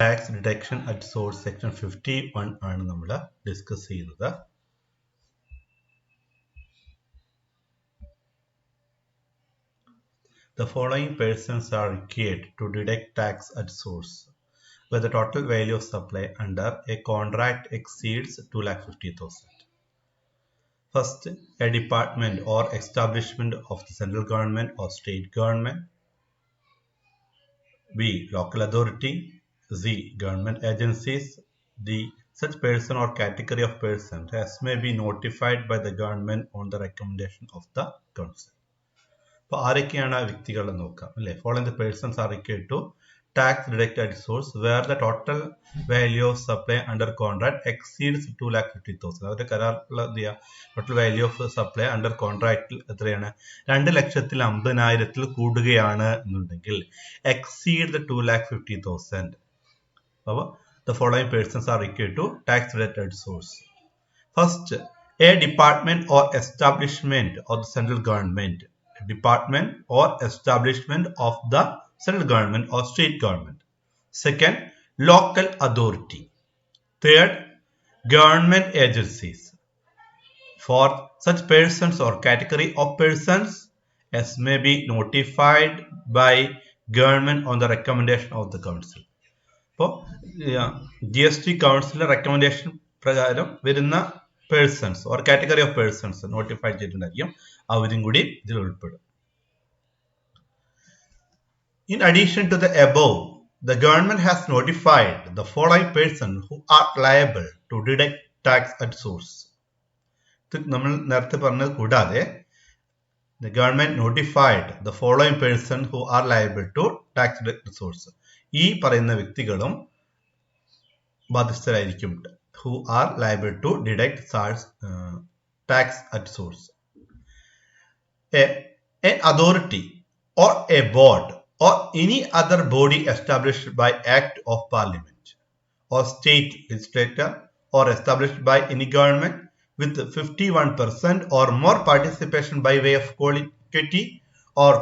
Tax deduction at source section 51 ആണ് നമ്മൾ discuss ചെയ്യുന്നത്. The following persons are required to deduct tax at source where the total value of supply under a contract exceeds 2,50,000. First, a department or establishment of the central government or state government. B. Local authority. Z. Government agencies. D. Such person or category of persons as may be notified by the government on the recommendation of the council. അപ്പോൾ ആരൊക്കെയാണ് ആ വ്യക്തികൾ എന്ന് നോക്കാം അല്ലേ. Following the persons are required to tax deduct at source where the total value of supply under contract exceeds 2,50,000. അവരുടെ കരാറിലുള്ള എന്ത് ചെയ്യുക, total value of supply under കോൺട്രാക്റ്റിൽ എത്രയാണ്, 2,50,000 കൂടുകയാണ് എന്നുണ്ടെങ്കിൽ exceed the 2,50,000. അപ്പോൾ the following persons are required to tax deduct at source. First, a department or establishment of the central government. Department or establishment of the central government or state government. Second, local authority. Third, government agencies. Fourth, such persons or category of persons as may be notified by government on the recommendation of the council. അപ്പോൾ GST കൗൺസിലിന്റെ recommendation പ്രകാരം വരുന്ന persons or category of persons notify ചെയ്തിട്ടുണ്ടായിരിക്കും, അവരും കൂടി ഇതിൽ ഉൾപ്പെടും. In addition to the above, the government has notified the following persons who are liable to deduct tax at source. നമ്മൾ നേരത്തെ പറഞ്ഞത് കൂടാതെ the government notified the following persons who are liable to tax deduct at source. ഈ പറയുന്ന വ്യക്തികളും ബാധ്യസ്ഥരായിരിക്കും, who are liable to deduct tax at source. An authority or a board or any other body established by act of parliament or state legislature or established by any government with 51% or more participation by way of equity or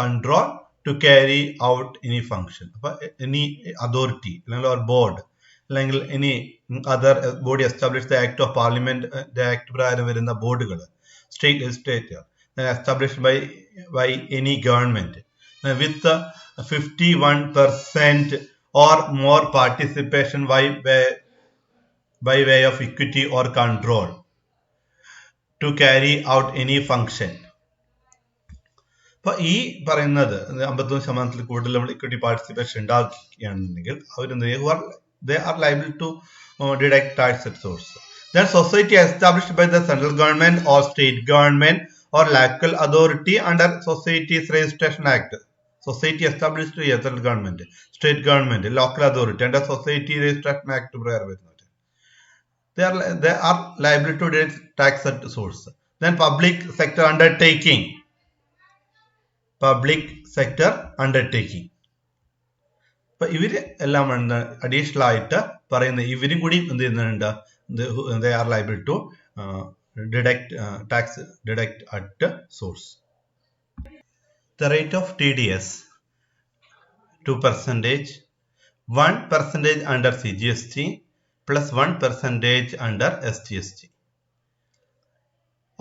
control to carry out any function. അപ്പോൾ any authority അല്ലെങ്കിൽ or board അല്ലെങ്കിൽ any other body established the act of parliament, the act പ്രകാരം വരുന്ന ബോർഡുകൾ, state legislature established by any government with 51% or more participation by way of equity or control to carry out any function. അപ്പോൾ ഈ പറയുന്നത് 51% കൂടുതൽ നമ്മൾ equity participation ഉണ്ടാക്കുകയാണെന്നുണ്ടെങ്കിൽ they are liable to deduct tax at source. Then society established by the central government or state government or local authority under Societies Registration Act. Society established by central government, state government, local authority under Society Registration Act പ്രകാരം വരുന്നത്, they are liable to deduct tax at source. Then public sector undertaking. അപ്പൊ ഇവര് എല്ലാം additional ആയിട്ട് പറയുന്ന ഇവരും കൂടി എന്ത് ചെയ്യുന്നുണ്ട്, they are liable to tax deduct at source. The rate of TDS 2%, 1% under CGST plus 1% under SGST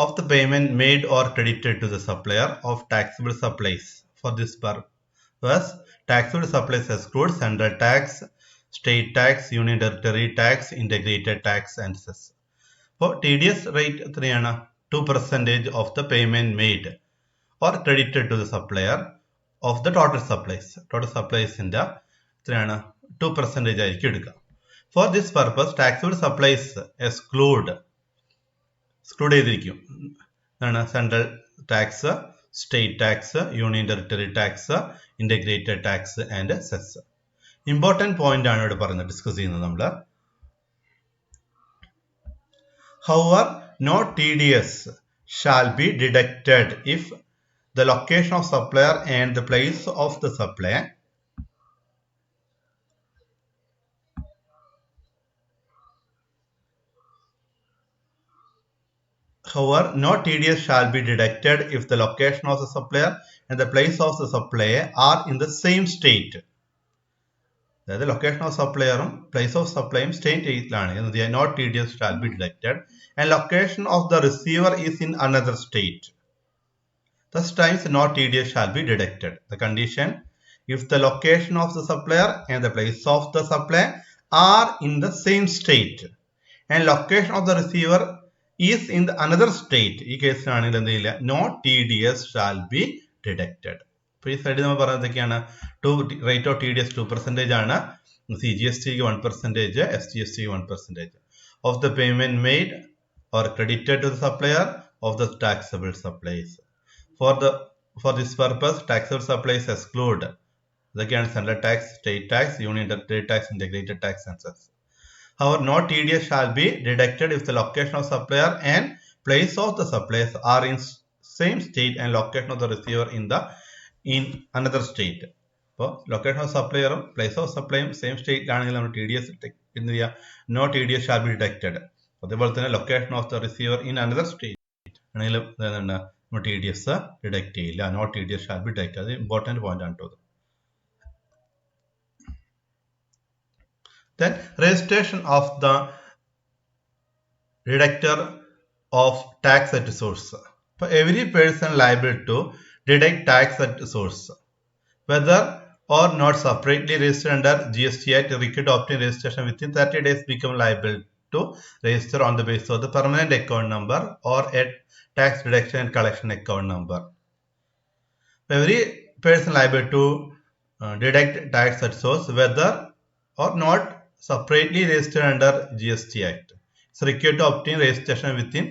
of the payment made or credited to the supplier of taxable supplies. For this purpose, taxable supplies exclude central tax, state tax, union territory tax, integrated tax and cess. For TDS rate എത്രയാണ്, 2% of the payment made or credited to the supplier of the total supplies. Total supplies ന്റെ എത്രയാണ് 2% ആയിരിക്കും എടുക്കുക. For this purpose, taxable supplies exclude ചെയ്തിരിക്കും central tax, state tax, union territory tax, integrated tax and cess. Important point ആണ് ഇവിടെ പറയുന്നത്, discuss ചെയ്യുന്നത് നമ്മൾ. However, no TDS shall be deducted if the location of supplier and the place of the supply However, no TDS shall be deducted if the location of the supplier and the place of the supply are in the same state. അതായത് location of സപ്ലയറും place of സപ്ലൈയും സ്റ്റേറ്റിലാണ് not T D S shall be deducted and location of the receiver is in another state. Thus times not TDS shall be deducted. The condition, if the location of the supplier and the place of the supply are in the same state and location of the receiver is in the another state, ഈ കേസിലാണെങ്കിൽ എന്ത് ചെയ്യില്ല, not T D S shall be deducted. ഇപ്പോൾ ഈ സൈഡിൽ നമ്മൾ പറയുന്നത് എന്തൊക്കെയാണ്, rate of T D S 2% ആണ്, സി ജി എസ് ടിക്ക് 1%, എസ് ജി എസ് ടിക്ക് 1% of the payment made or credited to the supplier of the taxable supplies. For this purpose, taxable supplies exclude the central tax, state tax, union trade tax, integrated tax, and such. However, no TDS shall be deducted if the location of supplier and place of the suppliers are in same state and location of the receiver in another state. അപ്പോൾ location of സപ്ലയറും place of സപ്ലൈയും same state ആണെങ്കിൽ നമ്മൾ T D S എന്ത് ചെയ്യുക, no T D S shall be deducted. അതേപോലെ തന്നെ location of the receiver in another state ആണെങ്കിലും എന്താണ്, ടി ഡി എസ് ഡിഡക്ട് ചെയ്യില്ല. Not T D S shall be deduct. അത് ഇമ്പോർട്ടൻറ്റ് പോയിന്റ് ആണ് കേട്ടോ. Then registration of the deductor of tax at source. For every person liable to deduct tax at source, whether or not separately registered under GST Act, required to obtain registration within 30 days become liable to register on the basis of the permanent account number or a tax deduction and collection account number. Every person liable to deduct tax at source, whether or not separately registered under GST Act, is required to obtain registration within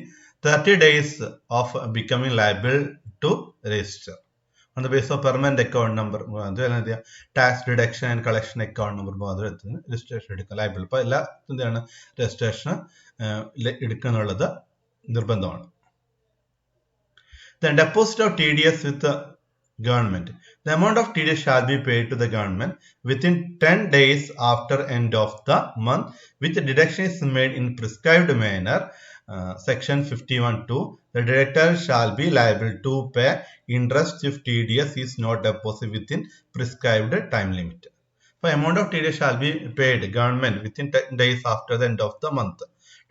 30 days of becoming liable to register on the basis of permanent account number, tax deduction and collection account number registration എടുക്കുക, liable. അപ്പോൾ എല്ലാ എന്താണ് registration എടുക്കുക എന്നുള്ളത് നിർബന്ധമാണ്. Then deposit of TDS with the government. The amount of TDS shall be paid to the government within 10 days after end of the month, which deduction is made in prescribed manner. Section 51(2). The director shall be liable to pay interest if TDS is not deposited within prescribed time limit. The amount of TDS shall be paid government within 10 days after the end of the month.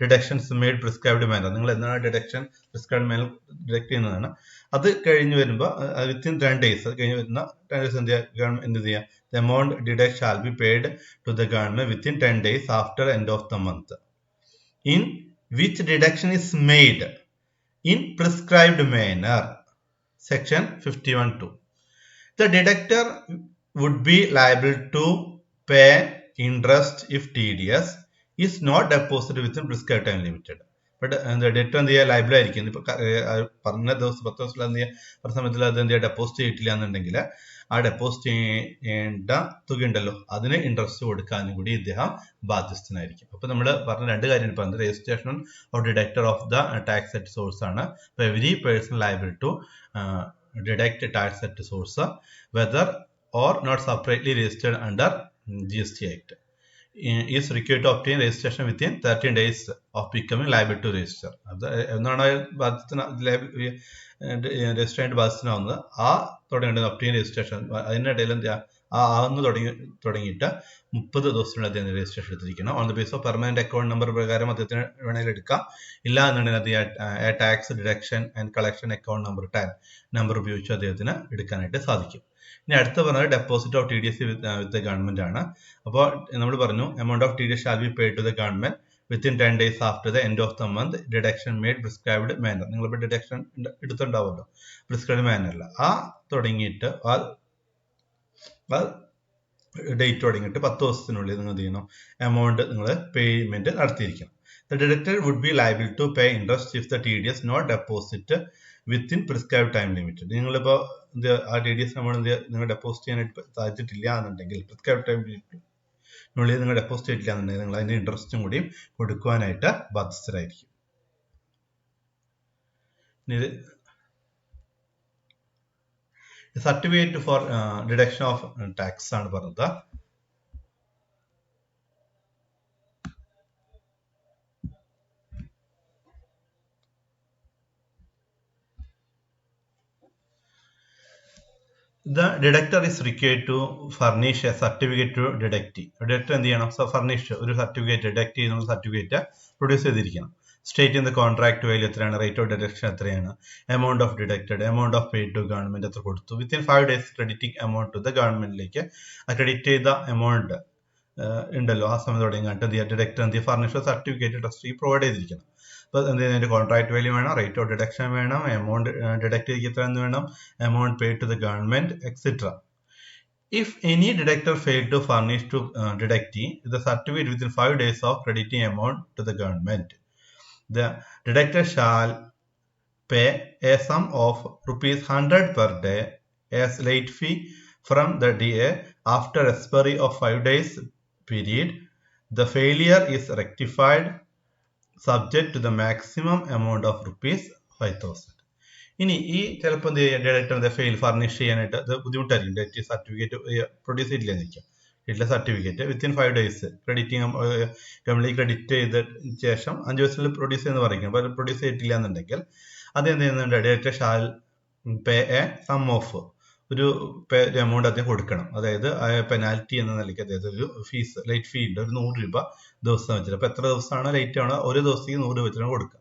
Deductions made prescribed manner. നിങ്ങൾ എന്താണ് deduction prescribed manor deduct ചെയ്യുന്നതാണ്. അത് കഴിഞ്ഞ് വരുമ്പോൾ within 10 days, അത് കഴിഞ്ഞ് വരുന്ന 10 days എന്ത് ചെയ്യുക, the amount deduct shall be paid to the government within 10 days after end of the month, in which deduction is made in prescribed manner. Section 51(2). The deductor would be liable to pay interest if TDS is not deposited within prescribed time limited. But debt എന്ത് ചെയ്യുക, liable ആയിരിക്കും. ഇപ്പൊ പറഞ്ഞ ദിവസം 10 ദിവസത്തിൽ എന്ത് ചെയ്യുക, പറഞ്ഞ സമയത്തിൽ അത് എന്ത് ചെയ്യുക, ഡെപ്പോസിറ്റ് ചെയ്തിട്ടില്ല എന്നുണ്ടെങ്കിൽ ആ ഡെപ്പോസിറ്റ് ചെയ്യേണ്ട തുക ഉണ്ടല്ലോ അതിന് ഇൻട്രസ്റ്റ് കൊടുക്കാനും കൂടി ഇദ്ദേഹം ബാധ്യസ്ഥനായിരിക്കും. അപ്പൊ നമ്മൾ പറഞ്ഞ രണ്ട് കാര്യങ്ങൾ പറഞ്ഞത്, registration of deductor of the tax at source ആണ്. അപ്പൊ every person liable to deduct tax at source, whether or not separately registered under GST Act, is required to obtain registration within 13 days of becoming liable to register. അത് എന്നാണ് register ബാധ്യസ്ഥനാവുന്നത്, ആ തുടങ്ങേണ്ടത് obtain registration. അതിനിടയിൽ എന്താ ആന്ന് തുടങ്ങിയിട്ട് 30 ദിവസത്തിനുള്ളിൽ അദ്ദേഹം രജിസ്ട്രേഷൻ എടുത്തിരിക്കണം. On the base of permanent account number പ്രകാരം അദ്ദേഹത്തിന് വേണമെങ്കിൽ എടുക്കാം. ഇല്ല എന്നുണ്ടെങ്കിൽ അദ്ദേഹം tax deduction and collection account number ഉപയോഗിച്ച് അദ്ദേഹത്തിന് എടുക്കാനായിട്ട് സാധിക്കും. ഇനി അടുത്ത പറഞ്ഞത് deposit of T D S with government ആണ്. അപ്പോൾ നമ്മൾ പറഞ്ഞു, amount of T D S shall be paid to the government within 10 days after the end of the month, deduction made prescribed manner. നിങ്ങളിപ്പോൾ ഡിഡക്ഷൻ എടുത്തുണ്ടാവുമല്ലോ പ്രിസ്ക്രൈബ്ഡ് മാനറിൽ, ആ തുടങ്ങിയിട്ട് ആ date തുടങ്ങിയിട്ട് 10 ദിവസത്തിനുള്ളിൽ നിങ്ങൾ എന്ത് ചെയ്യണം, എമൗണ്ട് നിങ്ങൾ payment നടത്തിയിരിക്കണം. The deductor would be liable to pay interest if the TDS not deposit within prescribed time limit. നിങ്ങളിപ്പോൾ ആ ടി ഡി എസ് എമൗണ്ട് നിങ്ങൾ ഡെപ്പോസിറ്റ് ചെയ്യാനായിട്ട് സാധിച്ചിട്ടില്ല എന്നുണ്ടെങ്കിൽ, പ്രിസ്ക്രൈബ്ഡ് ടൈമിനുള്ളിൽ നിങ്ങൾ ഡെപ്പോസിറ്റ് ചെയ്തിട്ടില്ല എന്നുണ്ടെങ്കിൽ നിങ്ങൾ അതിന്റെ ഇൻട്രസ്റ്റും കൂടി കൊടുക്കുവാനായിട്ട് ബാധ്യസ്ഥരായിരിക്കും. Certificate for deduction of tax ആണ് പറഞ്ഞത്. The deductor is required to furnish a certificate to dedictee. Deductor എന്ത് ചെയ്യണം? Furnish ഒരു സർട്ടിഫിക്കറ്റ് ഡിഡക്ട് ചെയ്യുന്ന സർട്ടിഫിക്കറ്റ് പ്രൊഡ്യൂസ് ചെയ്തിരിക്കണം. State in the contract value എത്രയാണ്, റേറ്റ് ഓഫ് ഡിഡക്ഷൻ എത്രയാണ്, amount of deducted, amount of paid to government എത്ര കൊടുത്തു, within 5 days crediting amount to the ഗവൺമെന്റിലേക്ക് ആ ക്രെഡിറ്റ് ചെയ്ത എമൗണ്ട് ഉണ്ടല്ലോ ആ സമയം തുടങ്ങിയിട്ട് ഡിഡക്ടർ എന്ത് ഫർണിഷ് സർട്ടിഫിക്കറ്റ് ട്രസ്റ്റി പ്രൊവൈഡ് ചെയ്തിരിക്കണം. അപ്പോൾ എന്ത് ചെയ്യുന്നതിന്റെ കോൺട്രാക്ട് വാല്യൂ വേണം, റേറ്റ് ഓഫ് ഡിഡക്ഷൻ വേണം, എമൗണ്ട് ഡിഡക്ട് ചെയ്ത് എത്ര എന്ന് വേണം, amount paid to the government etcetera. If any deductor failed to furnish to deductee the certificate within 5 days of crediting amount to the government, the deductor shall pay a sum of ₹100 per day as late fee from the DA after expiry of 5 days period. The failure is rectified subject to the maximum amount of ₹5,000. ഇനി ഈ ചിലപ്പോൾ director fail furnish ചെയ്യാനായിട്ട് അത് ബുദ്ധിമുട്ടായിരിക്കും. ഡെറ്റ് certificate produce ചെയ്തില്ലെന്നിരിക്കും. വീട്ടിലെ certificate within 5 days crediting company credit ചെയ്ത ശേഷം 5 ദിവസത്തിൽ പ്രൊഡ്യൂസ് ചെയ്യുന്ന പറയും. അപ്പോൾ പ്രൊഡ്യൂസ് ചെയ്തിട്ടില്ല എന്നുണ്ടെങ്കിൽ അത് എന്ത് ചെയ്യുന്നുണ്ട്, director shall pay a sum of ഒരു എമൗണ്ട് അദ്ദേഹം കൊടുക്കണം. അതായത് പെനാൽറ്റി എന്ന നിലയ്ക്ക് അതായത് ഒരു ഫീസ് ലേറ്റ് ഫീ ഉണ്ട്, ഒരു 100 രൂപ ദിവസം വെച്ചിട്ട്. അപ്പോൾ എത്ര ദിവസമാണോ ലേറ്റ് ആണോ ഒരു ദിവസത്തേക്ക് 100 വെച്ചിട്ടാണ് കൊടുക്കുക.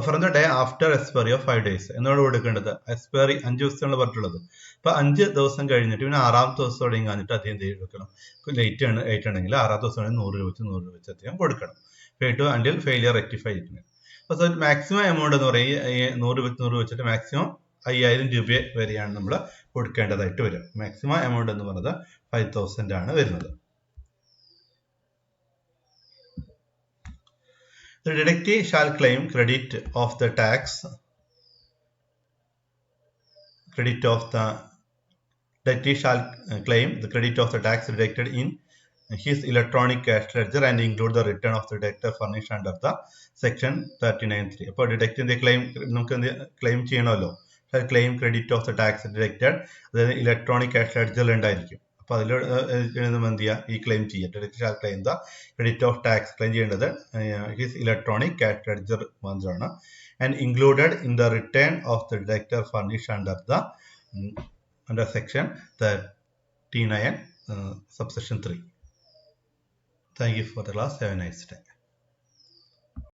From the day after expiry of 5 days എന്നാണ് കൊടുക്കേണ്ടത്. എക്സ്പയറി 5 ദിവസമാണ് പറഞ്ഞിട്ടുള്ളത്. അപ്പൊ 5 ദിവസം കഴിഞ്ഞിട്ട് പിന്നെ 6ാമത്തെ ദിവസം തുടങ്ങി കഴിഞ്ഞിട്ട് അദ്ദേഹം എന്ത് കൊടുക്കണം, ലേറ്റ് ആയിട്ടുണ്ടെങ്കിൽ 6ാമത്തെ ദിവസം 100 രൂപ വെച്ച് അദ്ദേഹം കൊടുക്കണം. Pay to until failure rectify ചെയ്തിട്ടുണ്ട്. അപ്പൊ മാക്സിമം എമൗണ്ട് എന്ന് പറയുന്നത് 100 വെച്ചിട്ട് മാക്സിമം 5000 രൂപ വരെയാണ് നമ്മൾ കൊടുക്കേണ്ടതായിട്ട് വരും. മാക്സിമം എമൗണ്ട് എന്ന് പറയുന്നത് 5000 ആണ് വരുന്നത്. The deductee shall claim credit of the tax. Deductee shall claim the credit of the tax deducted in his electronic cash ledger and include the return of the deductor furnished under the section 39(3). അപ്പോൾ ഡിഡക്റ്റിന്റെ claim നമുക്ക് claim ചെയ്യണമല്ലോ. Claim credit of the tax deducted, അതായത് electronic cash ലെഡ്ജറിൽ ഉണ്ടായിരിക്കും. അപ്പോൾ അതിൽ എന്ത് ചെയ്യുക, ഈ ക്ലെയിം ചെയ്യുക. Deductor shall claim the credit of tax claim ചെയ്യേണ്ടത് ഹിസ് ഇലക്ട്രോണിക് ക്യാഷ് ലെഡ്ജർ മാത്രമാണ്. And included in the return of the deductor furnish under section 39 subsection 3. Thank you for the class. Have a nice day.